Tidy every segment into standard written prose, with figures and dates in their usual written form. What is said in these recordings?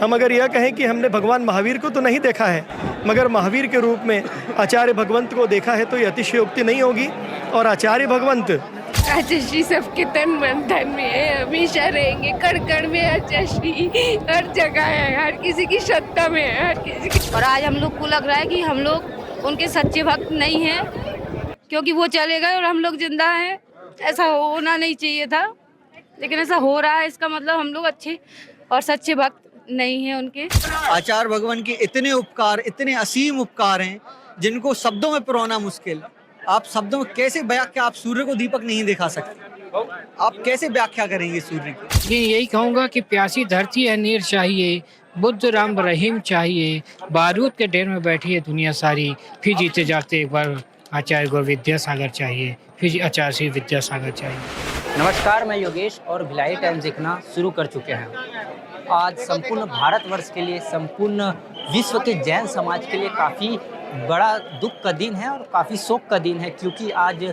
हम अगर यह कहें कि हमने भगवान महावीर को तो नहीं देखा है, मगर महावीर के रूप में आचार्य भगवंत को देखा है, तो ये अतिशयोक्ति नहीं होगी। और आचार्य भगवंत आचार्य सबके तन मन धन में है, हमेशा रहेंगे। कण कण में आचार्य हर जगह है, हर किसी की श्रद्धा में है, हर किसी की। और आज हम लोग को लग रहा है कि हम लोग उनके सच्चे भक्त नहीं हैं, क्योंकि वो चले गए और हम लोग जिंदा हैं। ऐसा होना नहीं चाहिए था, लेकिन ऐसा हो रहा है। इसका मतलब हम लोग अच्छे और सच्चे भक्त नहीं हैं उनके। आचार्य भगवान के इतने उपकार, इतने असीम उपकार हैं जिनको शब्दों में पिरोना मुश्किल। आप शब्दों में कैसे व्याख्या, आप सूर्य को दीपक नहीं दिखा सकते, आप कैसे व्याख्या करेंगे सूर्य की? यही कहूँगा कि प्यासी धरती है नीर चाहिए, बुद्ध राम रहीम चाहिए, बारूद के ढेर में बैठी है दुनिया सारी, फिर जीते जाते एक बार आचार्य गुरु विद्यासागर चाहिए, फिर आचार्य श्री विद्यासागर चाहिए। नमस्कार, मैं योगेश और भिलाई टाइम्स देखना शुरू कर चुके हैं। आज संपूर्ण भारतवर्ष के लिए, संपूर्ण विश्व के जैन समाज के लिए काफ़ी बड़ा दुख का दिन है और काफ़ी शोक का दिन है, क्योंकि आज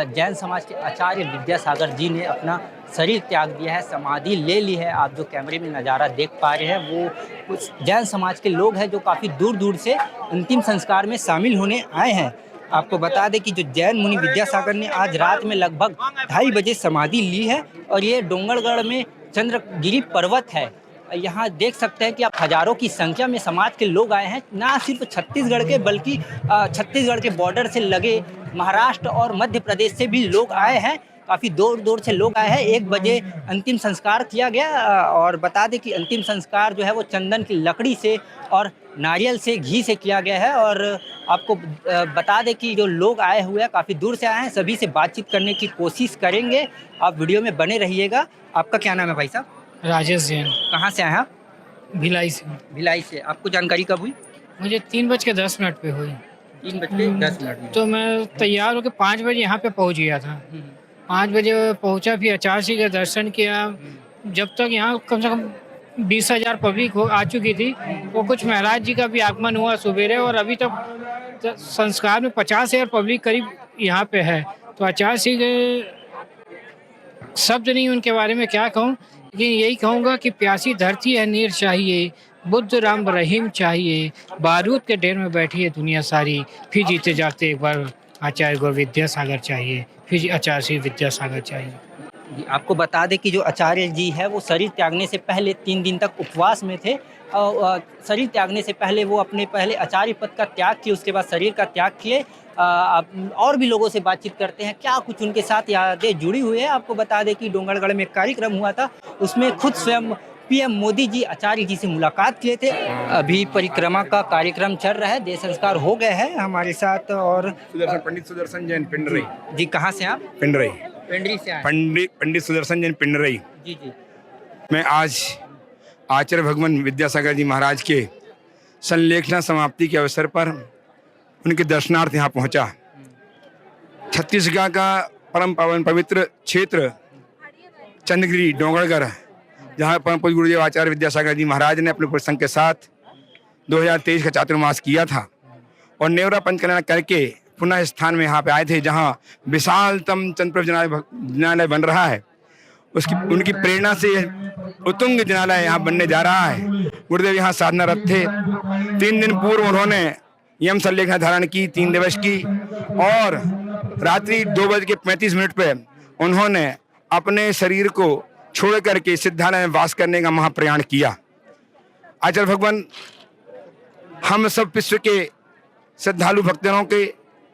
जैन समाज के आचार्य विद्यासागर जी ने अपना शरीर त्याग दिया है, समाधि ले ली है। आप जो कैमरे में नज़ारा देख पा रहे हैं वो कुछ जैन समाज के लोग हैं जो काफ़ी दूर दूर से अंतिम संस्कार में शामिल होने आए हैं। आपको बता दें कि जो जैन मुनि विद्यासागर ने आज रात में लगभग 2:30 बजे समाधि ली है और ये डोंगरगढ़ में चंद्रगिरी पर्वत है। यहाँ देख सकते हैं कि आप हजारों की संख्या में समाज के लोग आए हैं, ना सिर्फ छत्तीसगढ़ के बल्कि छत्तीसगढ़ के बॉर्डर से लगे महाराष्ट्र और मध्य प्रदेश से भी लोग आए हैं। काफ़ी दूर दूर से लोग आए हैं। 1 बजे अंतिम संस्कार किया गया और बता दें कि अंतिम संस्कार जो है वो चंदन की लकड़ी से और नारियल से, घी से किया गया है। और आपको बता दें कि जो लोग आए हुए हैं काफ़ी दूर से आए हैं, सभी से बातचीत करने की कोशिश करेंगे। आप वीडियो में बने रहिएगा। आपका क्या नाम है भाई साहब? राजेश जैन। कहाँ से आए हैं आप? भिलाई से। भिलाई से। आपको जानकारी कब हुई? मुझे 3:10 पे हुई। 3:10 में। तो मैं तैयार होकर 5 बजे यहाँ पे पहुँच गया था। 5 बजे पहुँचा, फिर आचार्य श्री का दर्शन किया। जब तक यहाँ कम से कम 20,000 पब्लिक आ चुकी थी, वो कुछ महाराज जी का भी आगमन हुआ सवेरे, और अभी तक संस्कार में 50,000 पब्लिक करीब यहाँ पे है। तो आचार्य श्री के शब्द नहीं उनके बारे में क्या कहूँ, लेकिन यही कहूँगा कि प्यासी धरती है नीर चाहिए, बुद्ध राम रहीम चाहिए, बारूद के ढेर में बैठी है दुनिया सारी, फिर जीते जाते एक बार आचार्य गुरु विद्यासागर चाहिए, फिर आचार्य श्री विद्यासागर चाहिए। आपको बता दें कि जो आचार्य जी है वो शरीर त्यागने से पहले 3 दिन तक उपवास में थे। और शरीर त्यागने से पहले वो अपने पहले आचार्य पद का त्याग किए, उसके बाद शरीर का त्याग किए। और भी लोगों से बातचीत करते हैं, क्या कुछ उनके साथ यादें जुड़ी हुई है। आपको बता दें कि डोंगरगढ़ में एक कार्यक्रम हुआ था, उसमें खुद स्वयं पीएम मोदी जी आचार्य जी से मुलाकात किए थे। अभी परिक्रमा का कार्यक्रम चल रहा है, देह संस्कार हो गए हैं हमारे साथ। और पंडित सुदर्शन जैन पिंडरई जी, कहाँ से आप? पिंडरई। पेंड्री से आए? पंडित सुदर्शन जैन पिंडरई। जी जी। मैं आज आचार्य भगवान विद्यासागर जी महाराज के संलेखना समाप्ति के अवसर पर उनके दर्शनार्थ यहाँ पहुँचा। छत्तीसगढ़ का परम पावन पवित्र क्षेत्र चंद्रगिरी डोंगरगढ़, जहाँ परम पूज्य गुरुदेव आचार्य विद्यासागर जी महाराज ने अपने पूरे संघ के साथ 2023 का चातुर्मास किया था और नेवरा पंचकल्याण करके पुनः स्थान में यहाँ पे आए थे, जहाँ विशालतम चंद्रप्रभ जिनालय बन रहा है। उनकी प्रेरणा से उत्तुंग जिनालय यहाँ बनने जा रहा है। गुरुदेव यहाँ साधनारत थे। 3 दिन पूर्व उन्होंने यम संलेखना धारण की 3 दिवस की, और रात्रि 2:35 पे उन्होंने अपने शरीर को छोड़ करके सिद्धालय में वास करने का महाप्रयाण किया। आचार्य भगवान हम सब विश्व के श्रद्धालु भक्तों के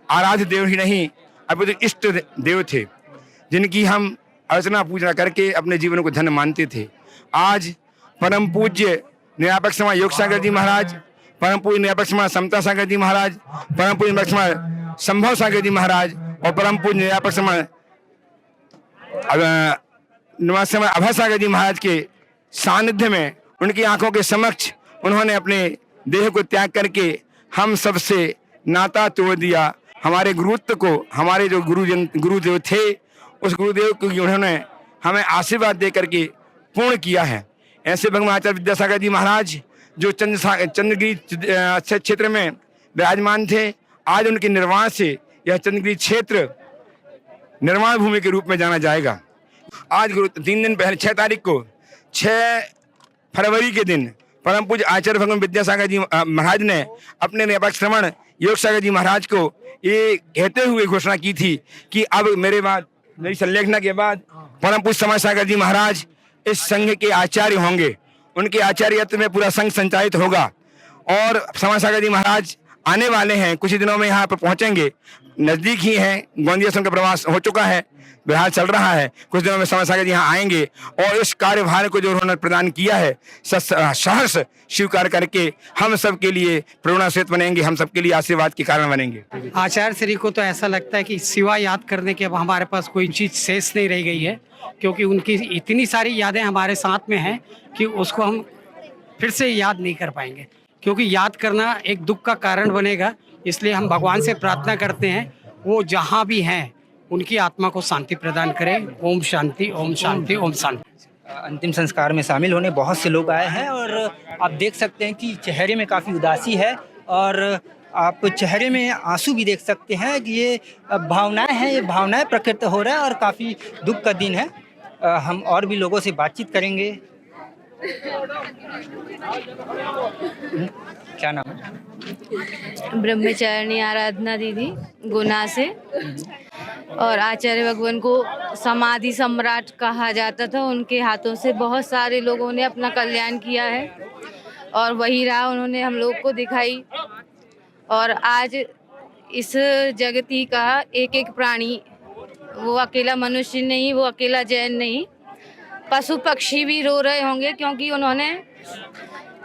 आराध्य देव ही नहीं, अपितु इष्ट देव थे, जिनकी हम अर्चना पूजना करके अपने जीवन को धन्य मानते थे। आज परम पूज्य निरापक समाज योग सागर जी महाराज, परम पूज्य निरापक समाज समता सागर जी महाराज, परम पूज्य निरापक समाज संभव सागर जी महाराज और परम पूज्य निरापक समाज अभय सागर जी महाराज के सानिध्य में, उनकी आंखों के समक्ष उन्होंने अपने देह को त्याग करके हम सबसे नाता तोड़ दिया। हमारे गुरुत्व को, हमारे जो गुरुदेव थे, उस गुरुदेव को उन्होंने हमें आशीर्वाद दे करके पूर्ण किया है। ऐसे भगवान आचार्य विद्यासागर जी महाराज जो चंद्रगिरी क्षेत्र में विराजमान थे, आज उनके निर्वाण से यह चंद्रगिरी क्षेत्र निर्माण भूमि के रूप में जाना जाएगा। आज 3 दिन पहले 6 तारीख को, 6 फरवरी के दिन परम पूज्य आचार्य भगवान विद्यासागर जी महाराज ने अपने नेपाल श्रवण योग सागर जी महाराज को ये कहते हुए घोषणा की थी कि अब मेरे बाद, मेरी संलेखना के बाद परम पूज्य समाज सागर जी महाराज इस संघ के आचार्य होंगे। उनके आचार्यत्व में पूरा संघ संचालित होगा और समाज सागर जी महाराज आने वाले हैं, कुछ ही दिनों में यहाँ पर पहुंचेंगे। नजदीक ही है, गोंदिया संघ का प्रवास हो चुका है, बिहार चल रहा है, कुछ दिनों में समाज सागर जी यहाँ आएंगे और इस कार्यभार को जो उन्होंने प्रदान किया है सहर्ष स्वीकार करके हम सब के लिए प्रेरणा स्रोत बनेंगे, हम सब के लिए आशीर्वाद के कारण बनेंगे। आचार्य श्री को तो ऐसा लगता है कि सिवा याद करने के अब हमारे पास कोई चीज़ शेष नहीं रह गई है, क्योंकि उनकी इतनी सारी यादें हमारे साथ में हैं कि उसको हम फिर से याद नहीं कर पाएंगे, क्योंकि याद करना एक दुख का कारण बनेगा। इसलिए हम भगवान से प्रार्थना करते हैं वो जहाँ भी हैं उनकी आत्मा को शांति प्रदान करें। ओम शांति, ओम शांति, ओम शांति। अंतिम संस्कार में शामिल होने बहुत से लोग आए हैं और आप देख सकते हैं कि चेहरे में काफ़ी उदासी है और आप चेहरे में आंसू भी देख सकते हैं कि ये भावनाएं हैं, ये भावनाएं प्रकट हो रहा है और काफ़ी दुख का दिन है। हम और भी लोगों से बातचीत करेंगे। क्या नाम है? ब्रह्मचारिणी आराधना दीदी, गुना से। और आचार्य भगवान को समाधि सम्राट कहा जाता था। उनके हाथों से बहुत सारे लोगों ने अपना कल्याण किया है और वही राह उन्होंने हम लोग को दिखाई। और आज इस जगती का एक एक प्राणी, वो अकेला मनुष्य नहीं, वो अकेला जैन नहीं, पशु पक्षी भी रो रहे होंगे, क्योंकि उन्होंने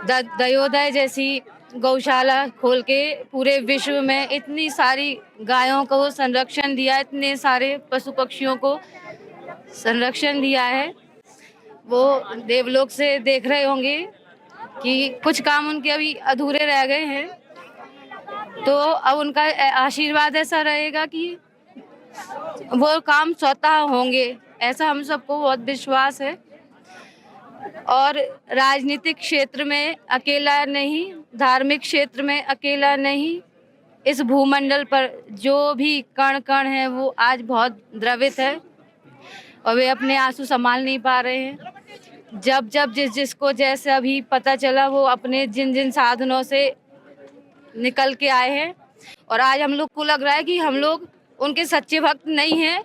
दयोदय जैसी गौशाला खोल के पूरे विश्व में इतनी सारी गायों को संरक्षण दिया, इतने सारे पशु पक्षियों को संरक्षण दिया है। वो देवलोक से देख रहे होंगे कि कुछ काम उनके अभी अधूरे रह गए हैं, तो अब उनका आशीर्वाद ऐसा रहेगा कि वो काम स्वतः होंगे, ऐसा हम सबको बहुत विश्वास है। और राजनीतिक क्षेत्र में अकेला नहीं, धार्मिक क्षेत्र में अकेला नहीं, इस भूमंडल पर जो भी कण कण है वो आज बहुत द्रवित है और वे अपने आंसू संभाल नहीं पा रहे हैं। जब जब जिसको जैसे अभी पता चला वो अपने जिन जिन साधनों से निकल के आए हैं और आज हम लोग को लग रहा है कि हम लोग उनके सच्चे भक्त नहीं हैं,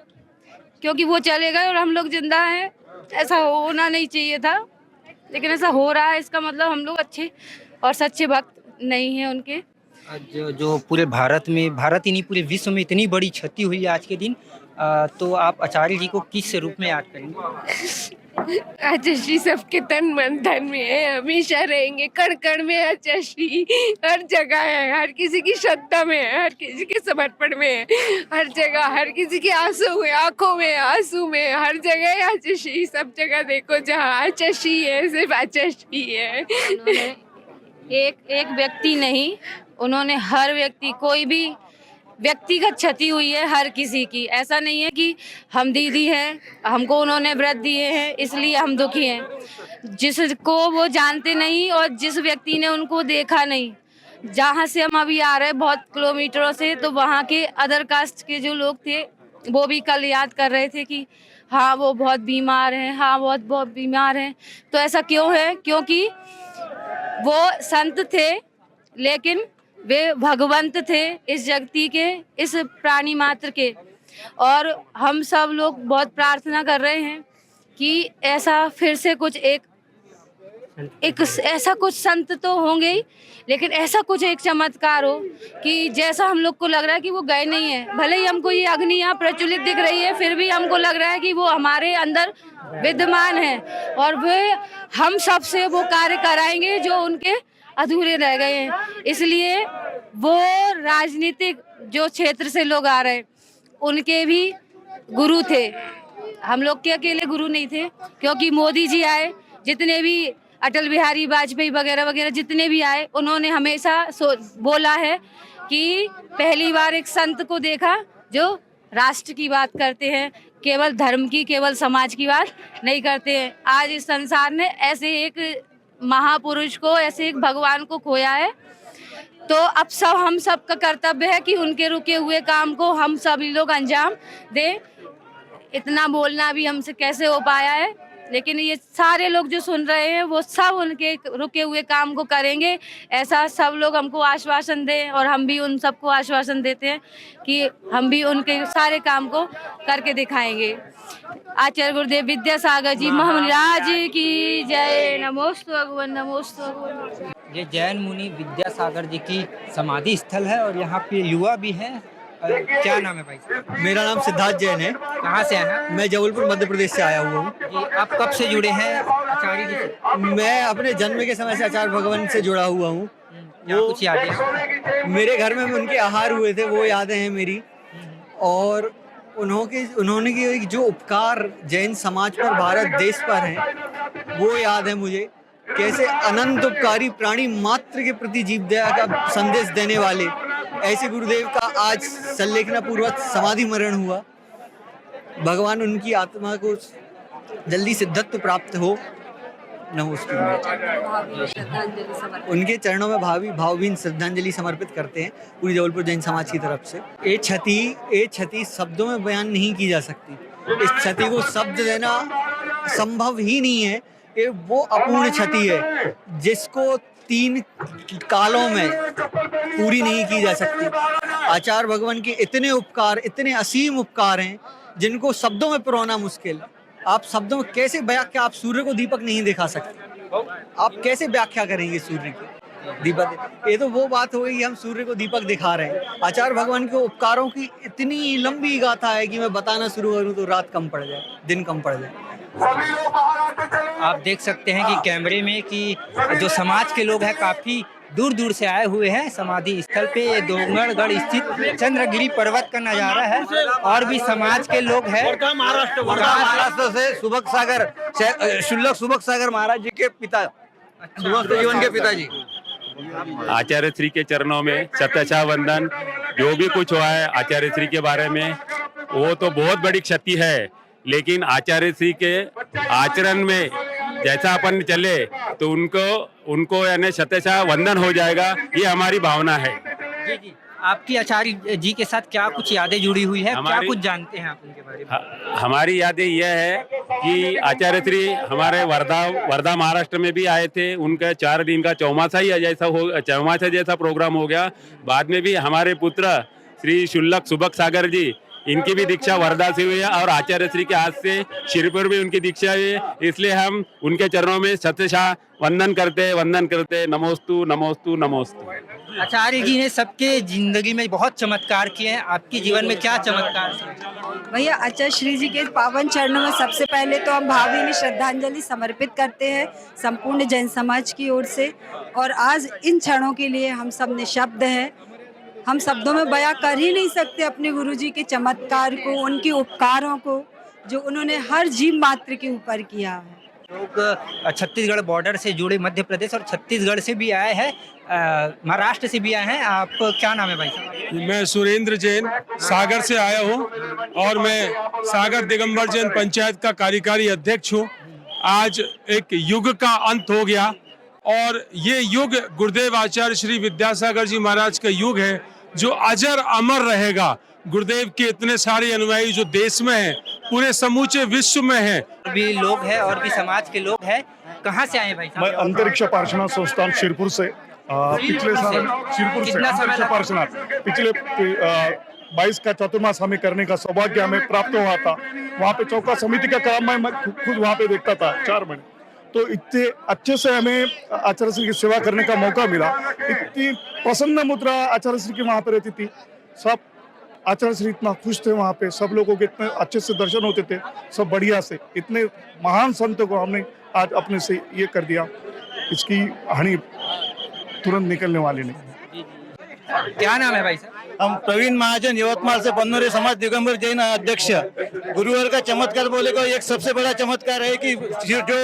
क्योंकि वो चले गए और हम लोग जिंदा हैं। ऐसा होना नहीं चाहिए था, लेकिन ऐसा हो रहा है। इसका मतलब हम लोग अच्छे और सच्चे भक्त नहीं हैं उनके। जो पूरे भारत में, भारत ही नहीं पूरे विश्व में इतनी बड़ी क्षति हुई है आज के दिन, तो आप आचार्य जी को किस रूप में याद करेंगे? आचार्य श्री सबके तन मन धन में है, हमेशा रहेंगे। कण कण में आचार्य श्री हर जगह है, हर किसी की श्रद्धा में है, हर किसी के समर्पण में है, हर जगह, हर किसी के आंसू में, आंखों में, आंसू में, हर जगह आचार्य श्री। सब जगह देखो जहाँ आचार्य श्री है, सिर्फ आचार्य श्री है। एक व्यक्ति नहीं, उन्होंने हर व्यक्ति, कोई भी व्यक्तिगत क्षति हुई है हर किसी की। ऐसा नहीं है कि हम दीदी हैं, हमको उन्होंने व्रत दिए हैं इसलिए हम दुखी हैं। जिसको वो जानते नहीं और जिस व्यक्ति ने उनको देखा नहीं, जहाँ से हम अभी आ रहे हैं बहुत किलोमीटरों से, तो वहाँ के अदर कास्ट के जो लोग थे वो भी कल याद कर रहे थे कि हाँ वो बहुत बीमार हैं, हाँ बहुत बीमार हैं। तो ऐसा क्यों है? क्योंकि वो संत थे लेकिन वे भगवंत थे इस जगती के, इस प्राणी मात्र के। और हम सब लोग बहुत प्रार्थना कर रहे हैं कि ऐसा फिर से कुछ एक ऐसा कुछ संत तो होंगे ही, लेकिन ऐसा कुछ एक चमत्कार हो कि जैसा हम लोग को लग रहा है कि वो गए नहीं है। भले ही हमको ये अग्नि यहाँ प्रज्वलित दिख रही है, फिर भी हमको लग रहा है कि वो हमारे अंदर विद्यमान है और वे हम सब से वो कार्य कराएंगे जो उनके अधूरे रह गए हैं। इसलिए वो राजनीतिक जो क्षेत्र से लोग आ रहे हैं उनके भी गुरु थे, हम लोग के अकेले गुरु नहीं थे। क्योंकि मोदी जी आए, जितने भी अटल बिहारी वाजपेयी वगैरह वगैरह जितने भी आए, उन्होंने हमेशा बोला है कि पहली बार एक संत को देखा जो राष्ट्र की बात करते हैं, केवल धर्म की, केवल समाज की बात नहीं करते हैं। आज इस संसार ने ऐसे एक महापुरुष को, ऐसे एक भगवान को खोया है, तो अब सब हम सब का कर्तव्य है कि उनके रुके हुए काम को हम सभी लोग अंजाम दें। इतना बोलना भी हमसे कैसे हो पाया है, लेकिन ये सारे लोग जो सुन रहे हैं वो सब उनके रुके हुए काम को करेंगे, ऐसा सब लोग हमको आश्वासन दें और हम भी उन सबको आश्वासन देते हैं कि हम भी उनके सारे काम को करके दिखाएंगे। आचार्य गुरुदेव विद्यासागर जी महाराज की जय। नमोस्तु भगवान, नमोस्तु भगवान। ये जैन मुनि विद्यासागर जी की समाधि स्थल है और यहाँ पे युवा भी हैं। क्या नाम है भाई साहब? मेरा नाम सिद्धार्थ जैन है। कहाँ से आए हैं? मैं जबलपुर मध्य प्रदेश से आया हुआ हूँ। जी, आप कब से जुड़े हैं आचार्य जी से? मैं अपने जन्म के समय से आचार्य भगवान से जुड़ा हुआ हूँ। क्या कुछ यादें? मेरे घर में उनके आहार हुए थे, वो यादें हैं मेरी। और उन्होंने की जो उपकार जैन समाज पर, भारत देश पर हैं, वो याद है मुझे। कैसे अनंत उपकारी प्राणी मात्र के प्रति जीव दया का संदेश देने वाले ऐसे गुरुदेव का आज संलेखना पूर्वक समाधि मरण हुआ। भगवान उनकी आत्मा को जल्दी सिद्धत्व प्राप्त हो। नमोस्तु। उनके चरणों में भावभीन श्रद्धांजलि समर्पित करते हैं पूरी जबलपुर जैन समाज की तरफ से। ये क्षति शब्दों में बयान नहीं की जा सकती। इस क्षति को शब्द देना संभव ही नहीं है। ये वो अपूर्ण क्षति है जिसको 3 कालों में पूरी नहीं की जा सकती। आचार्य भगवान के इतने उपकार, इतने असीम उपकार हैं जिनको शब्दों में पिरोना मुश्किल। आप शब्दों में कैसे व्याख्या, आप सूर्य को दीपक नहीं दिखा सकते। आप कैसे व्याख्या करेंगे सूर्य की दीपक? ये तो वो बात हो गई, हम सूर्य को दीपक दिखा रहे हैं। आचार्य भगवान के उपकारों की इतनी लंबी गाथा है कि मैं बताना शुरू करूं तो रात कम पड़ जाए, दिन कम पड़ जाए। आप देख सकते हैं कि कैमरे में कि जो समाज के लोग हैं काफी दूर दूर से आए हुए हैं समाधि स्थल पे। ये डोंगरगढ़ स्थित चंद्रगिरी पर्वत का नजारा है और भी समाज के लोग हैं। महाराष्ट्र से सुबक सागर, शुल्लक सुबक सागर महाराज जी के पिता, जीवन के पिताजी। आचार्य श्री के चरणों में शतशः वंदन। जो भी कुछ हुआ है आचार्य श्री के बारे में वो तो बहुत बड़ी क्षति है, लेकिन आचार्य श्री के आचरण में जैसा अपन चले तो उनको यानी शतशः वंदन हो जाएगा, ये हमारी भावना है। जी जी, आपकी आचार्य जी के साथ क्या कुछ यादें जुड़ी हुई है? क्या कुछ जानते हैं आप उनके बारे में? हमारी यादें यह है कि आचार्य श्री हमारे वर्धा महाराष्ट्र में भी आए थे। उनका 4 दिन का चौमासा जैसा प्रोग्राम हो गया। बाद में भी हमारे पुत्र श्री शुल्लक सुबक सागर जी, इनकी भी दीक्षा वर्धा से हुई है और आचार्य श्री के हाथ से श्रीपुर भी उनकी दीक्षा हुई है। इसलिए हम उनके चरणों में शतशः वंदन करते। नमोस्तु नमोस्तु नमोस्तु। आचार्य जी ने सबके जिंदगी में बहुत चमत्कार किए हैं। आपके जीवन में क्या चमत्कार? भैया, आचार्य श्री जी के पावन चरणों में सबसे पहले तो हम भावभीनी श्रद्धांजलि समर्पित करते हैं संपूर्ण जैन समाज की ओर से। और आज इन क्षणों के लिए हम सब निशब्द हैं। हम शब्दों में बयां कर ही नहीं सकते अपने गुरुजी के चमत्कार को, उनके उपकारों को, जो उन्होंने हर जीव मात्र के ऊपर किया है। लोग छत्तीसगढ़ बॉर्डर से जुड़े, मध्य प्रदेश और छत्तीसगढ़ से भी आए हैं, महाराष्ट्र से भी आए हैं। आप क्या नाम है भाई साहब? मैं सुरेंद्र जैन सागर से आया हूँ और मैं सागर दिगंबर जैन पंचायत का कार्यकारी अध्यक्ष हूँ। आज एक युग का अंत हो गया और ये युग गुरुदेव आचार्य श्री विद्यासागर जी महाराज का युग है जो अजर अमर रहेगा। गुरुदेव के इतने सारे अनुयायी जो देश में हैं, पूरे समूचे विश्व में हैं। भी लोग हैं और भी समाज के लोग हैं। कहाँ से आए भाई साहब? मैं अंतरिक्ष पार्श्वनाथ संस्थान शिरपुर से पिछले साल शिरपुर से अंतरिक्ष पार्श्वनाथ पिछले 22 का चतुर्मास हमें करने का सौभाग्य हमें प्राप्त हुआ था। वहाँ पे चौका समिति का काम मैं खुद वहाँ पे देखता था 4 महीने। तो इतने अच्छे से हमें आचार्य श्री की सेवा करने का मौका मिला। इतनी प्रसन्न मुद्रा आचार्य श्री की वहाँ पे रहती थी। सब आचार्य श्री इतना खुश थे वहाँ पे, सब लोगों के इतने अच्छे से दर्शन होते थे, सब बढ़िया से। इतने महान संत को हमने आज अपने से ये कर दिया, इसकी हानि तुरंत निकलने वाली नहीं। क्या नाम है भाई साहब? हम प्रवीण महाजन यवतमाल से बन्नोरे समाज दिगंबर जैन अध्यक्ष। गुरुवर का चमत्कार बोले को एक सबसे बड़ा चमत्कार है कि जो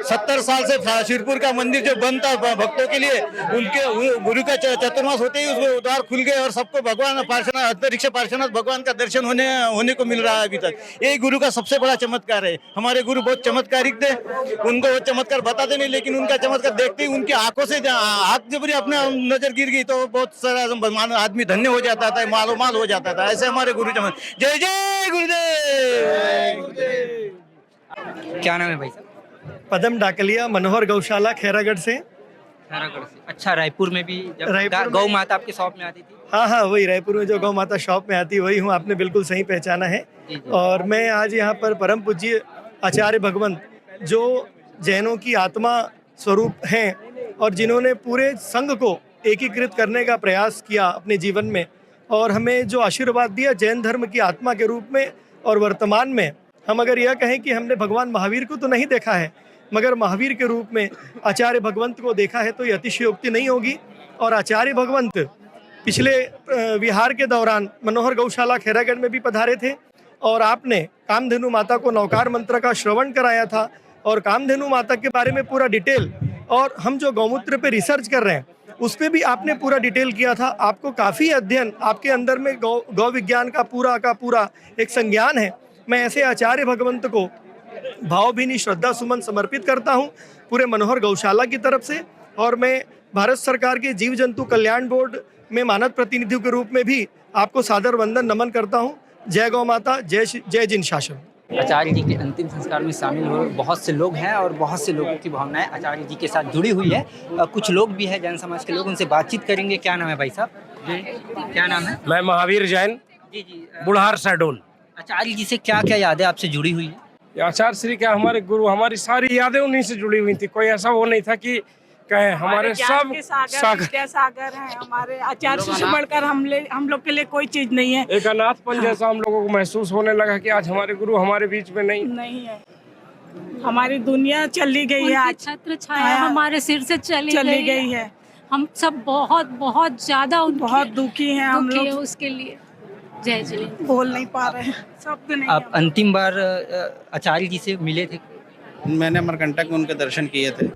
70 साल से शिरपुर का मंदिर जो बंद था भक्तों के लिए, उनके गुरु का चतुर्मास होते ही उसको द्वार खुल गए और सबको भगवान पार्श्वनाथ, अंतरिक्ष पार्श्वनाथ भगवान का दर्शन होने को मिल रहा है अभी तक। यही गुरु का सबसे बड़ा चमत्कार है। हमारे गुरु बहुत चमत्कारिक थे, उनको वो चमत्कार बताते नहीं, लेकिन उनका चमत्कार देखते ही उनकी आंखों से आंख जब अपना नजर गिर गई तो बहुत सारा आदमी धन्य हो जाता था, मालो माल हो जाता था। ऐसे हमारे गुरु चमत्कार। जय जय गुरुदेव। क्या नाम है भाई साहब? पदम डाकलिया, मनोहर गौशाला, खैरागढ़ से। खैरागढ़ से। अच्छा, रायपुर में भी जब रायपुर गौ में- माता आपके शॉप में आती थी? हाँ हाँ, वही रायपुर में जो गौ माता शॉप में आती है वही हूँ, आपने बिल्कुल सही पहचाना है। जी, जी। और मैं आज यहाँ पर परम पूज्य आचार्य भगवंत जो जैनों की आत्मा स्वरूप हैं और जिन्होंने पूरे संघ को एकीकृत करने का प्रयास किया अपने जीवन में और हमें जो आशीर्वाद दिया जैन धर्म की आत्मा के रूप में, और वर्तमान में हम अगर यह कहें कि हमने भगवान महावीर को तो नहीं देखा है, मगर महावीर के रूप में आचार्य भगवंत को देखा है तो ये अतिशयोक्ति नहीं होगी। और आचार्य भगवंत पिछले विहार के दौरान मनोहर गौशाला खैरागढ़ में भी पधारे थे और आपने कामधेनु माता को नौकार मंत्र का श्रवण कराया था और कामधेनु माता के बारे में पूरा डिटेल, और हम जो गौमूत्र पे रिसर्च कर रहे हैं उस पर भी आपने पूरा डिटेल किया था। आपको काफ़ी अध्ययन, आपके अंदर में गौ विज्ञान का पूरा एक संज्ञान है। मैं ऐसे आचार्य भगवंत को भावभीनी श्रद्धा सुमन समर्पित करता हूँ पूरे मनोहर गौशाला की तरफ से, और मैं भारत सरकार के जीव जंतु कल्याण बोर्ड में मानद प्रतिनिधियों के रूप में भी आपको सादर वंदन नमन करता हूँ। जय गौ माता, जय जिन शासन। आचार्य जी के अंतिम संस्कार में शामिल हो बहुत से लोग हैं और बहुत से लोगों की भावनाएं आचार्य जी के साथ जुड़ी हुई है। कुछ लोग भी हैं जैन समाज के लोग, उनसे बातचीत करेंगे। क्या नाम है भाई साहब? जी, क्या नाम है? मैं महावीर जैन, जी, बुढ़ार शहडोल। आचार्य जी से क्या क्या यादें आपसे जुड़ी हुई है? आचार्य श्री क्या हमारे गुरु, हमारी सारी यादें उन्हीं से जुड़ी हुई थी। कोई ऐसा वो नहीं था कि कहे हमारे सब सागर हैं हमारे। आचार्य से बढ़कर हम लोग के लिए कोई चीज नहीं है। एक अनाथपन जैसा हम लोगों को महसूस होने लगा कि आज हमारे गुरु हमारे बीच में नहीं है। हमारी दुनिया चली गई है, आज छत्र छाया हमारे सिर से चली गई है। हम सब बहुत ज्यादा बहुत दुखी हैं हम लोग, उसके लिए। जय जी। बोल नहीं पा रहे हैं, शब्द नहीं। आप अंतिम बार आचार्य जी से मिले थे? मैंने अमरकंटक में उनके दर्शन किए थे।